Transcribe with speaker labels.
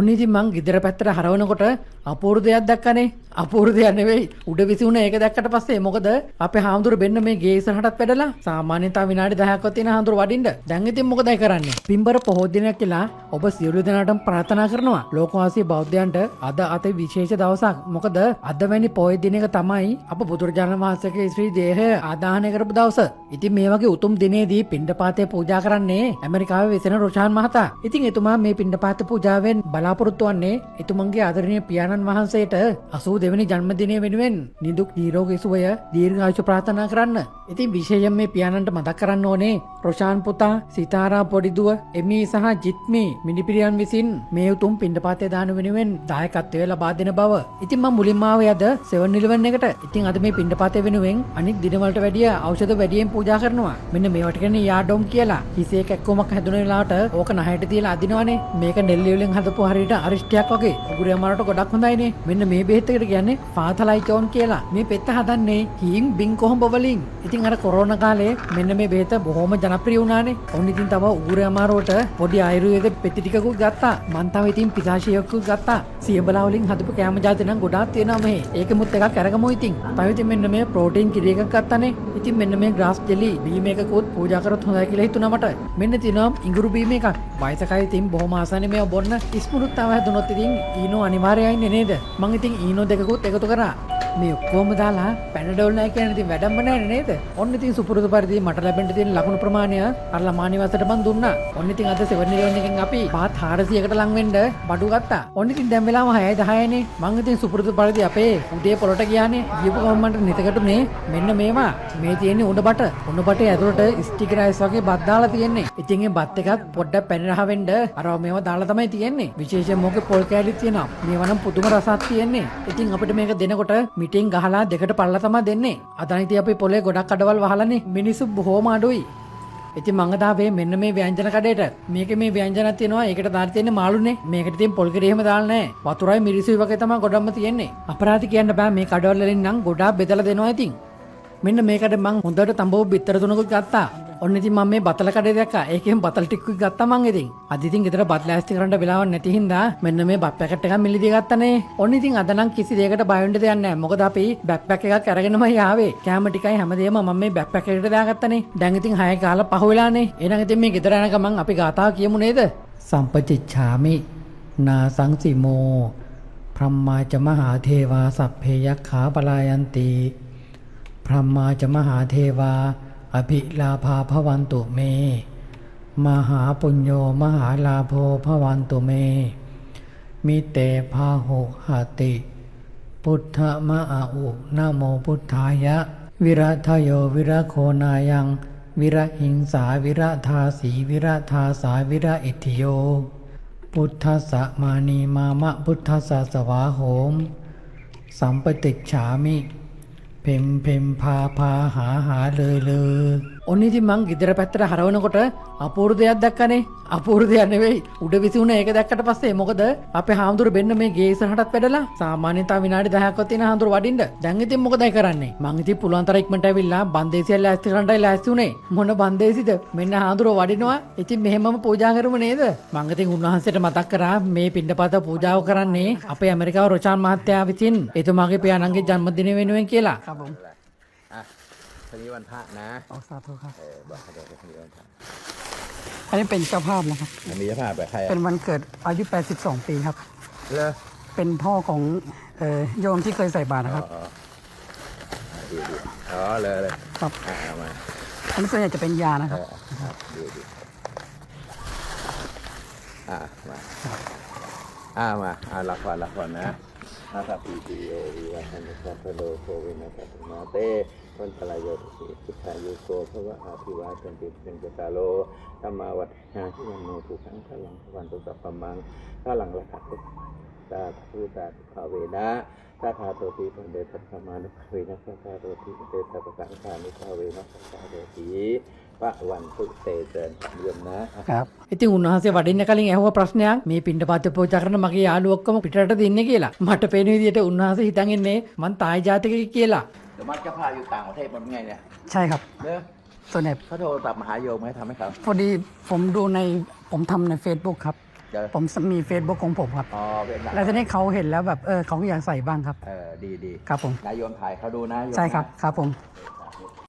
Speaker 1: ඔන්න ඉතින් මං ගෙදර පැත්තට හරවනකොට අපූර්ව දෙයක් දැක්කනේ. අපූර්ව දෙයක් නෙවෙයි. උඩ විසි වුණ ඒක දැක්කට පස්සේ මොකද අපේ හාමුදුරු බෙන්න මේ ගේ ඉස්සරහටත් වැඩලා සාමාන්‍යයෙන් තා විනාඩි 10ක්වත් තියෙන හාමුදුරු වඩින්න. දැන් ඉතින් මොකදයි කරන්නේ? පින්බර පොහොය දිනයක් කියලා ඔබ සියලු දෙනාටම ප්‍රාර්ථනා කරනවා. ලෝකවාසී බෞද්ධයන්ට අද අති විශේෂ දවසක්. මොකද අද වැනි පොහොය දිනයක තමයි අප බුදුරජාණන් වහන්සේගේ ශ්‍රී දේහය ආදාහනය කරපු දවස. ඉතින් මේ වගේ උතුම් දිනේදී පිණ්ඩපාතය පූජා කරන්නේ ඇමරිකාවේ වෙසෙන රොෂාන් මහතා. ඉතින් එතුමා මේ පිණ්ඩපාත පූජාවෙන් බලාපොරොත්තු වන්නේ එතුමන්ගේ ආදරණීය පියාණන් වහන්සේට 82 වෙනි ජන්මදිනය වෙනුවෙන් නිදුක් නිරෝගී සුවය දීර්ඝායුෂ ප්‍රාර්ථනා කරන්න. ඉතින් විශේෂයෙන් මේ පියාණන්ට මතක් කරන්න ඕනේ රොෂාන් පුතා, සිතාරා පොඩි දුව, එමි සහ ජිත්මි මිනිපිරියන් විසින් මේ උතුම් පිණ්ඩපාතය දාන වෙනුවෙන් දායකත්වය ලබා දෙන බව. ඉතින් මම මුලින්ම ආවේ අද 7-Eleven එකට. ඉතින් අද මේ පිණ්ඩපාතය වෙනුවෙන් අනිත් දිනවලට වැඩිය ඖෂධ වැඩියෙන් පූජා කරනවා. මෙන්න මේවට කියන්නේ යාඩොම් කියලා. හිසේ කැක්කමක් හැදුන වෙලාවට ඕක නහයට තියලා අදිනවනේ. මේක නෙල්ලි වලින් හදපු හරියට අරිෂ්ටයක් වගේ. උගුරේ අමාරුට ගොඩක් හොඳයිනේ. මෙන්න මේ බෙහෙත් එකට කියන්නේ ෆාතලයිකෝන් කියලා. මේ පෙත්ත හදන්නේ හීන් බින් කොහොඹ වලින්. ඉතින් අර කොරෝනා කාලේ මෙන්න මේ බෙහෙත බොහොම ජනප්‍රිය වුණානේ. ඔන්න ඉතින් තව උගුරේ අමාරුවට පොඩි ආයුර්වේද පෙති ටිකකුත් ගත්තා. මං තව ඉතින් පිසාචියකුත් ගත්තා. සියඹලා වලින් හදපු කෑම ජාති නම් ගොඩාක් තියෙනවා මෙහි. ඒකෙමුත් එකක් අරගමු ඉතින්. තව ඉතින් මෙන්න මේ ප්‍රෝටීන් කිරි එකක් ගත්තානේ. ඉතින් මෙන්න මේ ග්‍රාස් ජෙලි බීම එකකුත් පූජා කරොත් හොඳයි කියලා හිතුණා මට. මෙන්න තියෙනවා ඉඟුරු බීම එකක්. වයසකයි ඉතින් බොහොම ආසන්නේ මේව බොන්න. ඉස්මුරුත් තව හැදුනොත් ඉතින් ඊනෝ අනිවාර්යයිනේ නේද? මං ඉතින් ඊනෝ දෙකකුත් එකතු කරා. මේ ඔක්කොම දාලා පැනඩෝල් නැහැ කියන්නේ ඉතින් වැඩක්ම නැහැ නේද? ඔන්න ඉතින් සුපුරුදු පරිදි මට ලැබෙන්න තියෙන ලකුණු ප්‍රමාණය අර ළමා නිවාසයට මං දුන්නා. ඔන්න ඉතින් අද 7-Eleven එකෙන් අපි පාත් 400කට ලං වෙන්න බඩු ගත්තා. ඔන්න ඉතින් දැන් වෙලාව 6:10නේ. මං ඉතින් සුපුරුදු පරිදි අපේ උදේ පොළොට ගියානේ. ගියපු ගමන් මට නිතකටුනේ මෙන්න මේවා. මේ තියෙන්නේ උඩ බට. උඩ බටේ ඇතුළට ස්ටිකර් අයිස් වගේ බත් දාලා තියෙන්නේ. ඉතින් මේ බත් එකත් පොඩ්ඩක් පැණි රහ වෙන්න අර මේවා දාලා තමයි තියෙන්නේ. විශේෂයෙන් මොකේ පොල් කෑලිත් තියෙනවා. මේවා නම් පුදුම රසක් තියෙන්නේ. ඉතින් අපිට මේක දෙනකොට මිටින් ගහලා දෙකට පල්ලා තමයි දෙන්නේ. අදන් ඉතින් අපි පොලේ ගොඩක් අඩවල් වහලානේ. මිනිස්සු බොහොම අඩුයි. ඉතින් මං අදාවේ මෙන්න මේ ව්‍යංජන කඩේට. මේකේ මේ ව්‍යංජනක් තියෙනවා. ඒකට දාලා තියෙන්නේ මාළුනේ. මේකට තියෙන පොල් කිරි එහෙම දාලා නැහැ. වතුරයි මිරිසුයි වගේ තමයි ගොඩක්ම තියෙන්නේ. අපරාධ කියන්න බෑ මේ කඩවල් වලින් නම් ගොඩාක් බෙදලා දෙනවා ඉතින්. මෙන්න මේකට මං හොඳට තඹෝ බිත්තර තුනකුත් ගත්තා. ඔන්න ඉතින් මම මේ බතල කඩේ දැක්කා. ඒකෙන් බතල් ටිකකුත් ගත්තා මං ඉතින්. අද ඉතින් ගෙදර බත් ලෑස්ති කරන්න වෙලාවක් නැති හින්දා මෙන්න මේ බත් පැකට් එකක් මිලදී ගත්තනේ. ඔන්න ඉතින් අද නම් කිසි දෙයකට බය වෙන්න දෙයක් නැහැ. මොකද අපි බෑක්පැක් එකක් අරගෙනමයි ආවේ. කැම ටිකයි හැමදේම මම මේ බෑක්පැක් එකට දාගත්තනේ. දැන් ඉතින් 6 කාලා පහ වෙලානේ. එහෙනම් ඉතින් මේ ගෙදර යන ගමන් අපි ගාතාව කියමු නේද? සම්පචිච්ඡාමි නාසං සිමෝ බ්‍රහ්මාච මහා දේවා සප්පේයක්ඛා පලායන්ති බ්‍රහ්මාච මහා දේවා අභිලාභා භවන්තු මේ මහා පුඤ්ඤෝ මහා ලාභෝ භවන්තු මේ මිතේ භාහෝ හති පුද්ධම ආඋ නමෝ පුද්ධාය විරතයෝ විරඛෝනායං විරහිංසා විරධාසී විරධාසා විරඉතියෝ පුද්ධස්ස මානී මාම පුද්ධස්ස සවාහෝම් සම්පතිච්ඡාමි පෙම් පෙම් පා පා හා හා ලේ. ඔන්න ඉතින් මං ගෙදර පැත්තට හරවනකොට අපූර්ව දෙයක් දැක්කනේ. අපූර්ව දෙයක් නෙවෙයි. උඩ විසි වුණ ඒක දැක්කට පස්සේ මොකද අපේ හාමුදුරු බෙන්න මේ ගේ ඉස්සරහටත් වැඩලා සාමාන්‍යයෙන් තා විනාඩි 10ක්වත් තියෙන හාමුදුරු වඩින්න. දැන් ඉතින් මොකදයි කරන්නේ? මං ඉතින් පුළුවන් තරම් ඉක්මනට ඇවිල්ලා බන්දේසිය ලෑස්ති කරන්නයි ලෑස්ති උනේ. මොන බන්දේසිද? මෙන්න හාමුදුරු වඩිනවා. ඉතින් මෙහෙමම පූජා කරමු නේද? මං ඉතින් උන්වහන්සේට මතක් කරා මේ පිණ්ඩපාත පූජාව කරන්නේ අපේ ඇමරිකාව රොචාන් මහත්තයා විසින් එතුමාගේ පියාණන්ගේ ජන්මදිනය වෙනුවෙන් කියලා.
Speaker 2: วันนี้วันพระนะ
Speaker 1: สาธุครับ
Speaker 2: บอกเขาด้วยวันนี้วันพระ
Speaker 1: อันนี้เป็นเจ้าภาพนะครับ
Speaker 2: อันนี้เจ้าภาพแบบใคร
Speaker 1: เป็นวันเกิดอายุ 82 ปีครับ
Speaker 2: เลอ
Speaker 1: เป็นพ่อของโยมที่เคยใส่บาตรนะครับ
Speaker 2: ดีอ๋อเลย
Speaker 1: ครับ
Speaker 2: มา
Speaker 1: อันนี้ส่วนใหญ่จะเป็นยานะครับ
Speaker 2: ดีมาหลักก่อนนะอาคาปีติโอวิวัฒนะสัพพโลโควินาศสัมมาเตวันตรายโยติทายุโกภวะอาภิวาทันติเป็นจตาโลธรรมาวัฏหาที่วันโนทุขังขลังวันตุสัพพมังขลังละขัดตาทุตาภาเวนะตาธาโตติปันเดชธรรมานุภาเวนะตาธาโตติปันเดชสัพพะสังฆานุภาเวนะตาธาโตติพระวันพุธเตเจริญเยี่ยมนะครับ ඉතින් උන්වහන්සේ වඩින්න කලින් ඇහුව ප්‍රශ්නයක් මේ පිණ්ඩපාත පූජා කරන මගේ යාළුවෝ ඔක්කොම පිටරට දින්නේ කියලා. මට පේන විදිහට උන්වහන්සේ හිතන් ඉන්නේ මං තායි ජාතිකයෙක් කියලා. เดี๋ยวมักจะพาอยู่ต่างประเทศมันไงเนี่ยใช่ครับเด้อส่วนใหญ่เขาโทรศัพท์มาหาโยมให้ทำให้เขาพอดีผมดูในผมทำใน Facebook ครับ เจอ
Speaker 1: ผมมี Facebook ของผมครับ
Speaker 2: อ๋อเป็นแบบ
Speaker 1: แล้วทีนี้เขาเห็นแล้วแบบเขาอยากใส่บ้างครับ
Speaker 2: ดี
Speaker 1: ครับผม
Speaker 2: นายโยมถ่ายเขาดูนะโยม
Speaker 1: ใช่ครับ
Speaker 2: นะครับ
Speaker 1: ผม
Speaker 2: ค